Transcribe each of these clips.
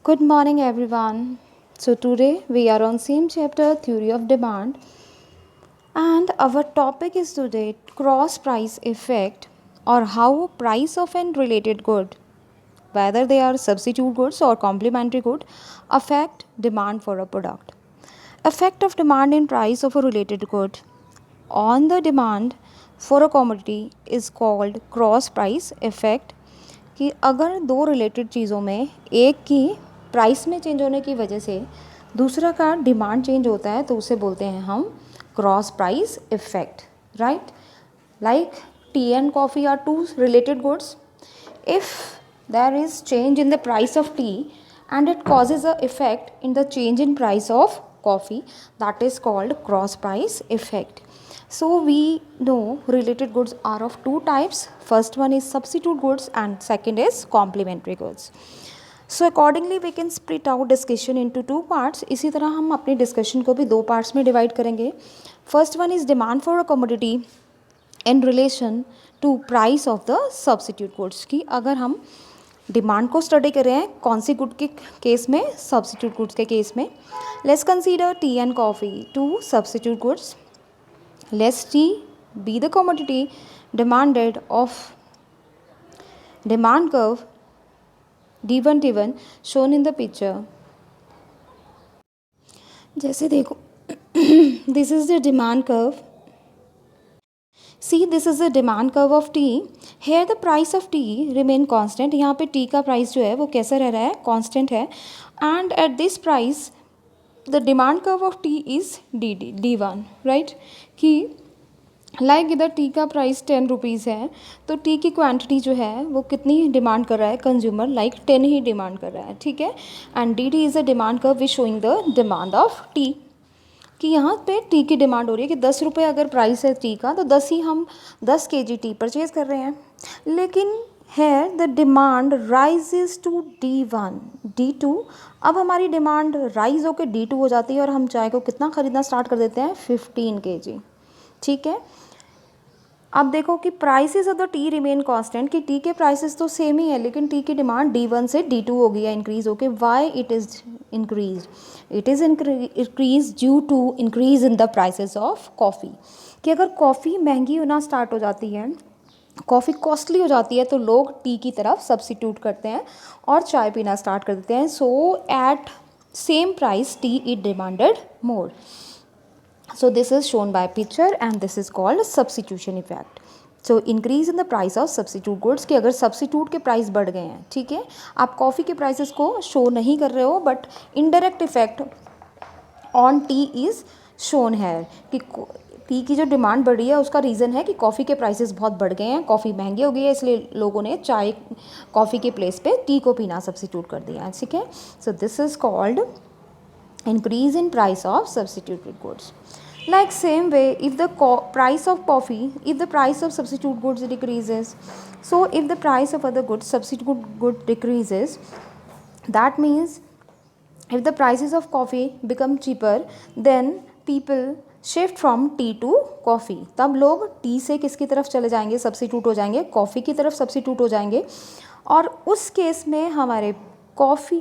Good morning everyone. So today we are on same chapter theory of demand and our topic is today cross price effect or how price of an related good whether they are substitute goods or complementary good affect demand for a product. Effect of demand in price of a related good on the demand for a commodity is called cross price effect कि अगर दो related चीज़ों में एक की price में change होने की वजह से दूसरा का डिमांड चेंज होता है तो उसे बोलते हैं हम cross price effect right like tea and coffee are two related goods if there is change in the price of tea and it causes a effect in the change in price of coffee, that is called cross price effect. So we know related goods are of two types. First one is substitute goods and second is complementary goods. So accordingly we can split out discussion into two parts. इसी तरह हम अपनी discussion को भी दो parts में divide करेंगे. First one is demand for a commodity in relation to price of the substitute goods की अगर हम डिमांड को स्टडी कर रहे हैं कौन सी गुड के केस में सब्सिट्यूट गुड्स के केस में let's consider tea and coffee two substitute goods let's T be the commodity demanded of demand curve D1 T1 shown in the picture जैसे देखो this is the demand curve See, this is the demand curve of tea. Here the price of tea remain constant. यहाँ पे T का price जो है वो कैसा रह रहा है कांस्टेंट है and at this price the demand curve of T is D1 right कि लाइक इधर टी का प्राइस 10 रुपीज़ है तो टी की क्वांटिटी जो है वो कितनी डिमांड कर रहा है कंज्यूमर लाइक 10 ही डिमांड कर रहा है ठीक है and D is the demand curve which showing the demand of T कि यहाँ पे टी की डिमांड हो रही है कि 10 रुपये अगर प्राइस है टी का तो 10 ही हम 10 kg टी परचेज़ कर रहे हैं लेकिन है the demand rises to D1 D2 अब हमारी डिमांड राइज होकर D2 हो जाती है और हम चाय को कितना ख़रीदना स्टार्ट कर देते हैं 15 kg ठीक है अब देखो कि prices of the T remain constant कि टी के प्राइसेस तो सेम ही है लेकिन टी की डिमांड D1 से D2 हो गई है इंक्रीज़ होके why it is increase it is increase due to increase in the prices of coffee कि अगर कॉफ़ी महंगी होना स्टार्ट हो जाती है कॉफ़ी कॉस्टली हो जाती है तो लोग टी की तरफ सब्सिट्यूट करते हैं और चाय पीना स्टार्ट कर देते हैं so at same price T it demanded more So this is shown by picture and this is called substitution effect. So increase in the price of substitute goods कि अगर substitute के प्राइस बढ़ गए हैं ठीक है आप कॉफ़ी के प्राइसेस को शो नहीं कर रहे हो but indirect effect on tea is shown है कि टी की जो डिमांड बढ़ी है उसका रीज़न है कि कॉफ़ी के प्राइसेस बहुत बढ़ गए हैं कॉफ़ी महंगी हो गई है इसलिए लोगों ने चाय कॉफ़ी के प्लेस पे टी को पीना सब्सिट्यूट कर दिया है ठीक है so this is called increase in price of substituted goods. Like same way, if the price of coffee, if the price of substitute goods decreases, so if the price of other goods, substitute good decreases, that means if the prices of coffee become cheaper, then people shift from tea to coffee तब लोग T से किसकी तरफ चले जाएंगे substitute हो जाएंगे coffee की तरफ सब्सिट्यूट हो जाएंगे और उस केस में हमारे कॉफ़ी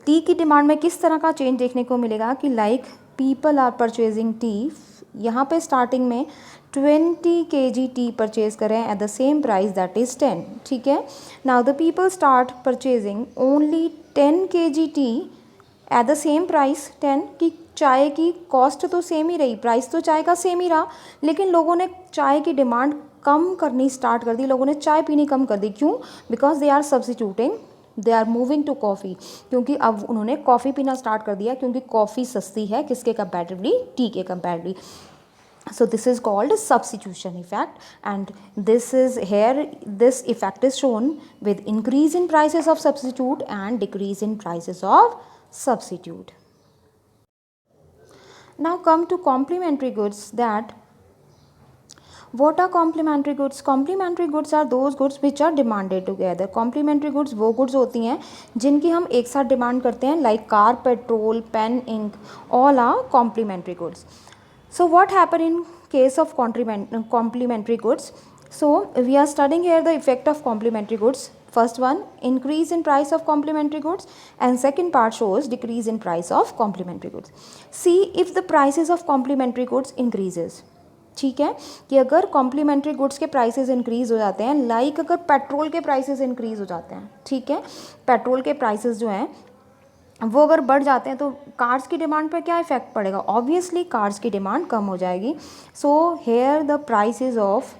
टी की डिमांड में किस तरह का चेंज देखने को मिलेगा कि like people are purchasing tea यहाँ पे स्टार्टिंग में 20 kg टी परचेज करें at the same price that is 10 ठीक है now the people start purchasing only 10 kg tea at the same price 10 की चाय की कॉस्ट तो सेम ही रही प्राइस तो चाय का सेम ही रहा लेकिन लोगों ने चाय की डिमांड कम करनी स्टार्ट कर दी लोगों ने चाय पीनी कम कर दी क्यों because they are substituting they are moving to coffee क्योंकि अब उन्होंने कॉफ़ी पीना स्टार्ट कर दिया क्योंकि कॉफ़ी सस्ती है किसके कंपैरेटिवली टी के comparatively so this is called substitution effect and this is here this effect is shown with increase in prices of substitute and decrease in prices of substitute. Now come to complementary goods that What are complementary goods? Complementary goods are those goods which are demanded together. Complementary goods वो goods होती हैं जिनकी हम एक साथ demand करते हैं like car, petrol, pen, ink, all are complementary goods. So what happen in case of complementary goods? So we are studying here the effect of complementary goods. First one, increase in price of complementary goods, and second part shows decrease in price of complementary goods. See if the prices of complementary goods increases. ठीक है कि अगर complementary goods के prices increase हो जाते हैं, like अगर petrol के प्राइसेस इंक्रीज हो जाते हैं, ठीक है, पेट्रोल के प्राइसेस जो हैं वो अगर बढ़ जाते हैं तो कार्स की डिमांड पर क्या इफेक्ट पड़ेगा? ऑब्वियसली कार्स की डिमांड कम हो जाएगी. So here the prices of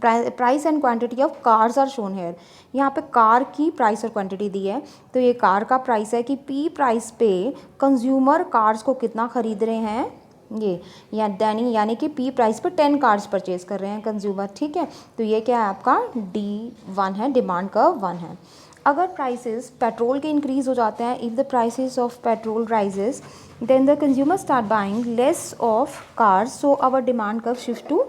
price and quantity of cars are shown here. यहाँ पे कार की प्राइस और क्वांटिटी दी है, तो ये कार का प्राइस है कि पी प्राइस पे कंज्यूमर कार्स को कितना खरीद रहे हैं, ये यानी कि पी प्राइस पर 10 कार्स परचेज कर रहे हैं कंज्यूमर. ठीक है, तो ये क्या है आपका D1 है, डिमांड कर्व 1 है. अगर प्राइसेस पेट्रोल के इंक्रीज हो जाते हैं, if the prices of petrol rises then the consumer start buying less of cars, so our demand curve shift to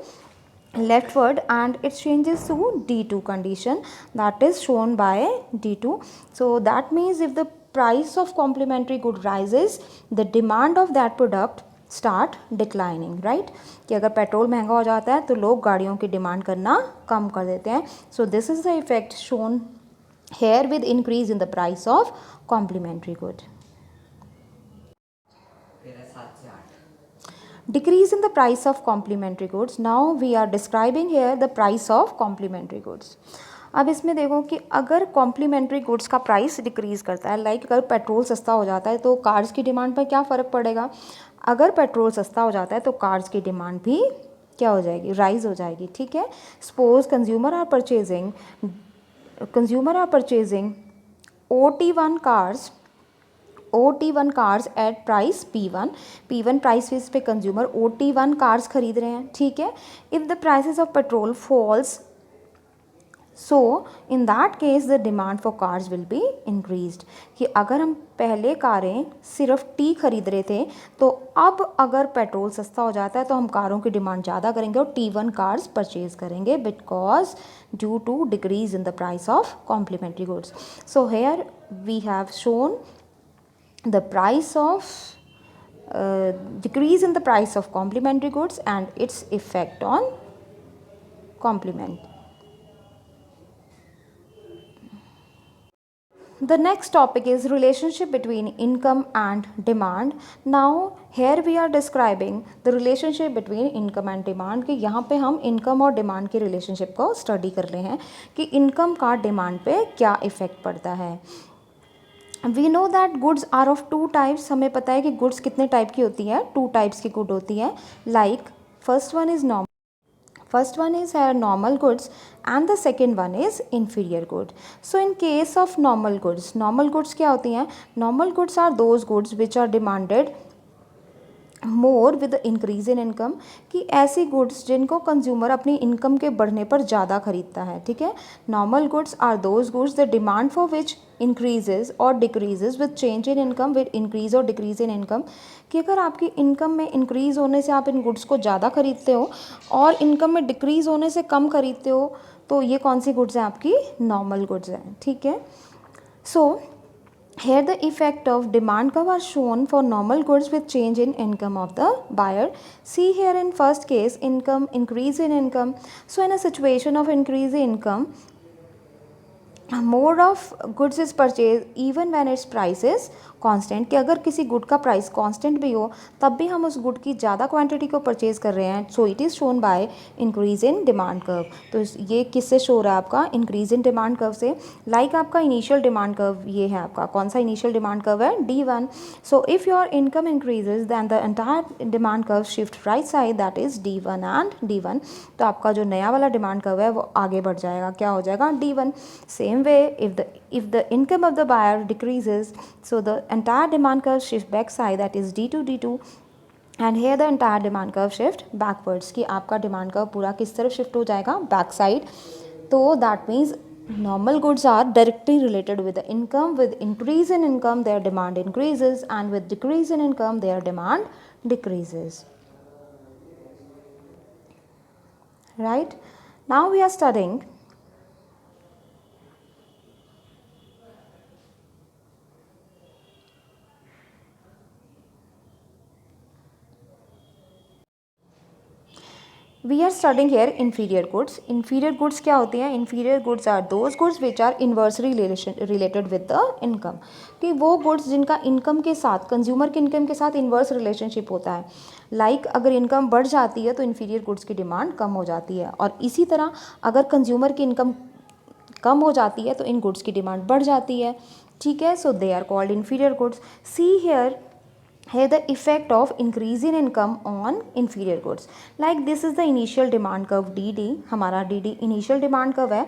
leftward and it changes to D2 condition, that is shown by D2. So that means if the price of complementary good rises, the demand of that product start declining, right? कि अगर petrol महंगा हो जाता है तो लोग गाड़ियों की डिमांड करना कम कर देते हैं. So this is the effect shown here with increase in the price of complementary good. Decrease in the price of complementary goods. Now we are describing here the price of complementary goods. अब इसमें देखो कि अगर complementary goods का price decrease करता है, like अगर petrol सस्ता हो जाता है तो कार्स की डिमांड पर क्या फ़र्क पड़ेगा? अगर पेट्रोल सस्ता हो जाता है तो कार्स की डिमांड भी क्या हो जाएगी? राइज हो जाएगी. ठीक है, suppose consumer are purchasing OT1 cars at price P1 price पे कंज्यूमर OT1 कार्स खरीद रहे हैं. ठीक है, if the prices of petrol falls, so in that case the demand for cars will be increased. कि अगर हम पहले कारें सिर्फ T खरीद रहे थे तो अब अगर पेट्रोल सस्ता हो जाता है तो हम कारों की डिमांड ज़्यादा करेंगे और T1 कार्स परचेज करेंगे because due to decrease in the price of complementary goods. So here we have shown the price of decrease in the price of complementary goods and its effect on complement. The next topic is relationship between income and demand. Now here we are describing the relationship between income and demand. कि यहाँ पे हम income और demand के relationship को study कर रहे हैं कि income का demand पे क्या effect पड़ता है. We know that goods are of 2 types. हमें पता है कि गुड्स कितने टाइप की होती है, 2 टाइप्स की गुड होती है. Like first one is normal goods and the second one is inferior good. So in case of normal goods क्या होती हैं? Normal goods are those goods which are demanded more with increase in income. कि ऐसी goods जिनको consumer अपनी income के बढ़ने पर ज़्यादा खरीदता है. ठीक है, normal goods are those goods the demand for which increases और decreases with change in income, with increase और डिक्रीज इन इनकम. कि अगर आपकी इनकम में इंक्रीज़ होने से आप इन गुड्स को ज़्यादा खरीदते हो और इनकम में डिक्रीज़ होने से कम खरीदते हो, तो ये कौन सी गुड्स हैं? आपकी नॉर्मल गुड्स हैं. ठीक है, सो here the effect of demand curve are shown for normal goods with change in income of the buyer. See here in first case income, increase in income. So in a situation of increase in income, more of goods is purchased even when its price is constant. कि अगर किसी good का price constant भी हो तब भी हम उस गुड की ज़्यादा क्वांटिटी को परचेज़ कर रहे हैं. So it is shown by increase in demand curve. तो ये किससे शो रहा है? आपका इंक्रीज इन डिमांड कर्व से. लाइक आपका इनिशियल डिमांड कर्व ये है. आपका कौन सा इनिशियल डिमांड कर्व है? D1. So if your income increases then the entire demand curve shift right side, that is D1 and D1. तो आपका जो नया वाला डिमांड कर्व है वो आगे बढ़ जाएगा. क्या हो जाएगा? D1. Same way if the income of the buyer decreases, so the entire demand curve shift back side, that is D2 and here the entire demand curve shift backwards. कि आपका demand curve पूरा किस तरफ shift हो जाएगा? back side. तो that means normal goods are directly related with the income. With increase in income their demand increases and with decrease in income their demand decreases. Right, now we are studying we are studying here inferior goods. Inferior goods क्या होती हैं? Inferior goods are those goods which are inversely related with the income. कि वो goods जिनका income के साथ, consumer के income के साथ इन्वर्स रिलेशनशिप होता है. लाइक अगर इनकम बढ़ जाती है तो इन्फीरियर गुड्स की डिमांड कम हो जाती है, और इसी तरह अगर कंज्यूमर की इनकम कम हो जाती है तो इन गुड्स की डिमांड बढ़ जाती है. ठीक है, so they are called inferior goods. See here the effect of increase in income on inferior goods. Like this is the initial demand curve DD. हमारा DD initial demand curve है,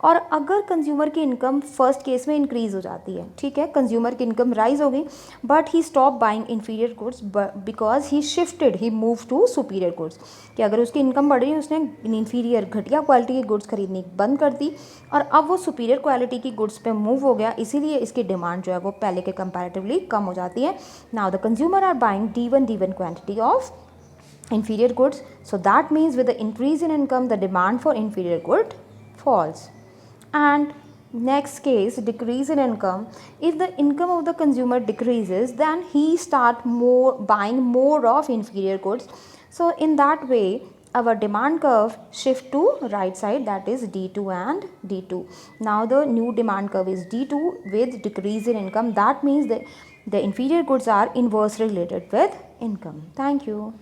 और अगर कंज्यूमर की इनकम फर्स्ट केस में increase हो जाती है, ठीक है, कंज्यूमर की इनकम राइज हो गई, but he stop buying inferior goods because he shifted, he move to superior goods. कि अगर उसकी इनकम बढ़ रही है, उसने इन्फीरियर घटिया क्वालिटी की गुड्स खरीदनी बंद कर दी, और अब वो सुपीरियर क्वालिटी की गुड्स पे मूव हो गया, इसीलिए इसकी डिमांड जो है वो पहले के कंपैरेटिवली कम हो जाती है. Now the consumer are buying D1 quantity of inferior goods, so that means with the increase in income the demand for inferior good falls. And next case, decrease in income. If the income of the consumer decreases, then he start buying more of inferior goods. So in that way our demand curve shift to right side, that is D2 and D2. Now the new demand curve is D2 with decrease in income. That means the inferior goods are inversely related with income. Thank you.